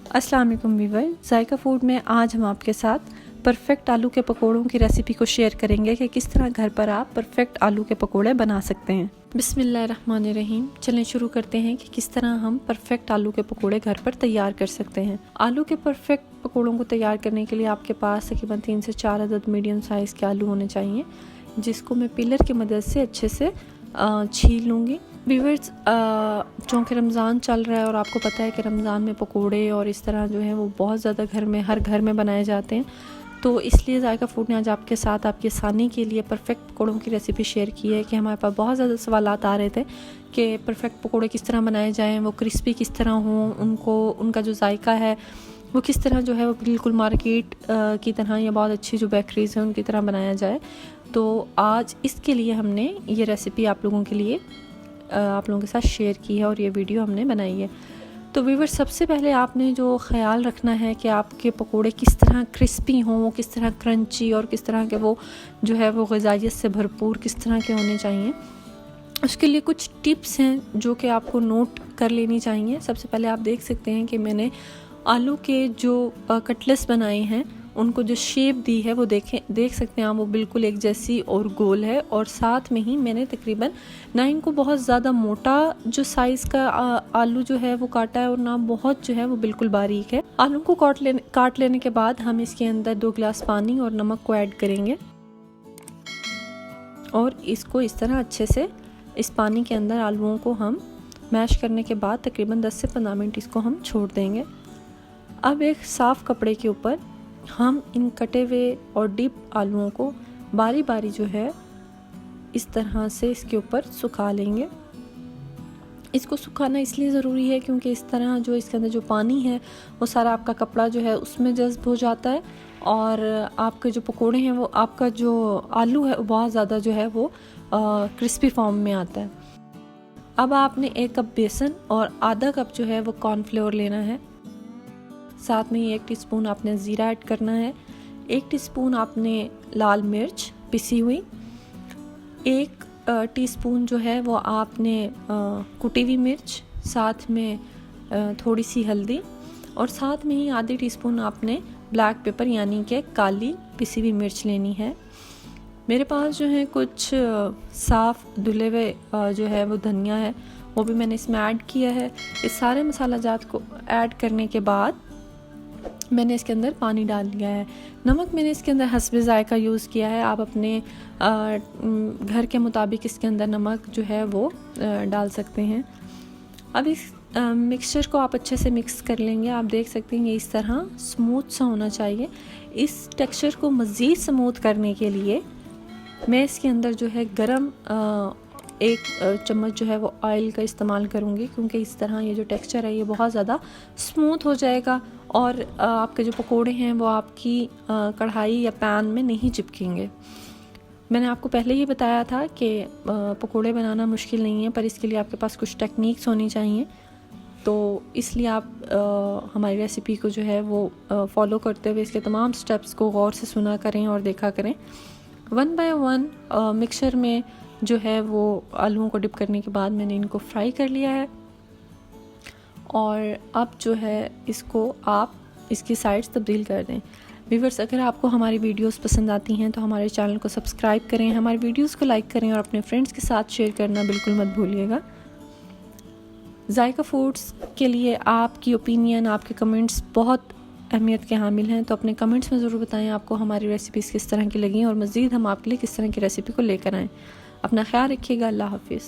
अस्सलाम वालेकुम व्यूअर, जायका फूड में आज हम आपके साथ परफेक्ट आलू के पकोड़ों की रेसिपी को शेयर करेंगे कि किस तरह घर पर आप परफेक्ट आलू के पकोड़े बना सकते हैं। बिस्मिल्लाहिर्रहमानिर्रहीम। चलें शुरू करते हैं कि किस तरह हम परफेक्ट आलू के पकोड़े घर पर तैयार कर सकते हैं। आलू के परफेक्ट पकोड़ों को तैयार करने के लिए आपके पास तकरीबन 3 से 4 अदद मीडियम साइज़ के आलू होने चाहिए, जिसको मैं पिलर की मदद से अच्छे से छील लूँगी। व्यूअर्स, चूँकि रमज़ान चल रहा है और आपको पता है कि रमज़ान में पकोड़े और इस तरह जो है वो बहुत ज़्यादा हर घर में बनाए जाते हैं, तो इसलिए जायका फूड ने आज आपके साथ आपकी आसानी के लिए परफेक्ट पकोड़ों की रेसिपी शेयर की है कि हमारे पास बहुत ज़्यादा सवालात आ रहे थे कि परफेक्ट पकोड़े किस तरह बनाए जाएँ, वो क्रिस्पी किस तरह हों, उनका जो जायका है वो किस तरह जो है वो बिल्कुल मार्केट की तरह या बहुत अच्छी जो बेकरीज़ हैं उनकी तरह बनाया जाए। तो आज इसके लिए हमने ये रेसिपी आप लोगों के साथ शेयर की है और ये वीडियो हमने बनाई है। तो व्यूअर्स, सबसे पहले आपने जो ख़याल रखना है कि आपके पकोड़े किस तरह क्रिस्पी हों, वो किस तरह क्रंची और किस तरह के वो जो है वो ग़िज़ाइयत से भरपूर किस तरह के होने चाहिए। उसके लिए कुछ टिप्स हैं जो कि आपको नोट कर लेनी चाहिए। सबसे पहले आप देख सकते हैं कि मैंने आलू के जो कटलेट्स बनाए हैं उनको जो शेप दी है वो देख सकते हैं आप, वो बिल्कुल एक जैसी और गोल है। और साथ में ही मैंने तकरीबन ना इनको बहुत ज़्यादा मोटा जो साइज़ का आलू जो है वो काटा है और ना बहुत जो है वो बिल्कुल बारीक है। आलू को काट लेने के बाद हम इसके अंदर 2 गिलास पानी और नमक को ऐड करेंगे और इसको इस तरह अच्छे से इस पानी के अंदर आलूओं को हम मैश करने के बाद तकरीबन 10 से 15 मिनट इसको हम छोड़ देंगे। अब एक साफ़ कपड़े के ऊपर हम इन कटे हुए और डीप आलूओं को बारी बारी जो है इस तरह से इसके ऊपर सुखा लेंगे। इसको सुखाना इसलिए ज़रूरी है क्योंकि इस तरह जो इसके अंदर जो पानी है वो सारा आपका कपड़ा जो है उसमें जज़्ब हो जाता है और आपके जो पकोड़े हैं वो आपका जो आलू है वो बहुत ज़्यादा जो है वो क्रिस्पी फॉर्म में आता है। अब आपने 1 कप बेसन और आधा कप जो है वो कॉर्नफ्लोर लेना है। साथ में 1 टीस्पून आपने ज़ीरा ऐड करना है, 1 टीस्पून आपने लाल मिर्च पिसी हुई, 1 टीस्पून जो है वो आपने कुटी हुई मिर्च, साथ में थोड़ी सी हल्दी और साथ में ही आधी टीस्पून आपने ब्लैक पेपर यानी कि काली पिसी हुई मिर्च लेनी है। मेरे पास जो है कुछ साफ़ धुले हुए जो है वो धनिया है, वो भी मैंने इसमें ऐड किया है। इस सारे मसाला जात को ऐड करने के बाद मैंने इसके अंदर पानी डाल दिया है। नमक मैंने इसके अंदर हस्बे ज़ायका यूज़ किया है, आप अपने घर के मुताबिक इसके अंदर नमक जो है वो डाल सकते हैं। अब इस मिक्सचर को आप अच्छे से मिक्स कर लेंगे। आप देख सकते हैं ये इस तरह स्मूथ सा होना चाहिए। इस टेक्सचर को मज़ीद स्मूथ करने के लिए मैं इसके अंदर जो है गरम 1 चम्मच जो है वो ऑयल का इस्तेमाल करूँगी, क्योंकि इस तरह ये जो टेक्सचर है ये बहुत ज़्यादा स्मूथ हो जाएगा और आपके जो पकोड़े हैं वो आपकी कढ़ाई या पैन में नहीं चिपकेंगे। मैंने आपको पहले ही बताया था कि पकोड़े बनाना मुश्किल नहीं है, पर इसके लिए आपके पास कुछ टेक्निक्स होनी चाहिए। तो इसलिए आप हमारी रेसिपी को जो है वो फॉलो करते हुए इसके तमाम स्टेप्स को गौर से सुना करें और देखा करें। 1 बाय 1 मिक्सचर में जो है वो आलूओं को डिप करने के बाद मैंने इनको फ्राई कर लिया है और अब जो है इसको आप इसकी साइड्स तब्दील कर दें। व्यूअर्स, अगर आपको हमारी वीडियोस पसंद आती हैं तो हमारे चैनल को सब्सक्राइब करें, हमारी वीडियोस को लाइक करें और अपने फ्रेंड्स के साथ शेयर करना बिल्कुल मत भूलिएगा। जायका फूड्स के लिए आपकी ओपिनियन, आपके कमेंट्स बहुत अहमियत के हामिल हैं, तो अपने कमेंट्स में ज़रूर बताएं आपको हमारी रेसिपीज़ किस तरह की लगी और मज़ीद हम आपके लिए किस तरह की रेसिपी को लेकर आएँ। अपना ख्याल रखिएगा। अल्लाह हाफिज़।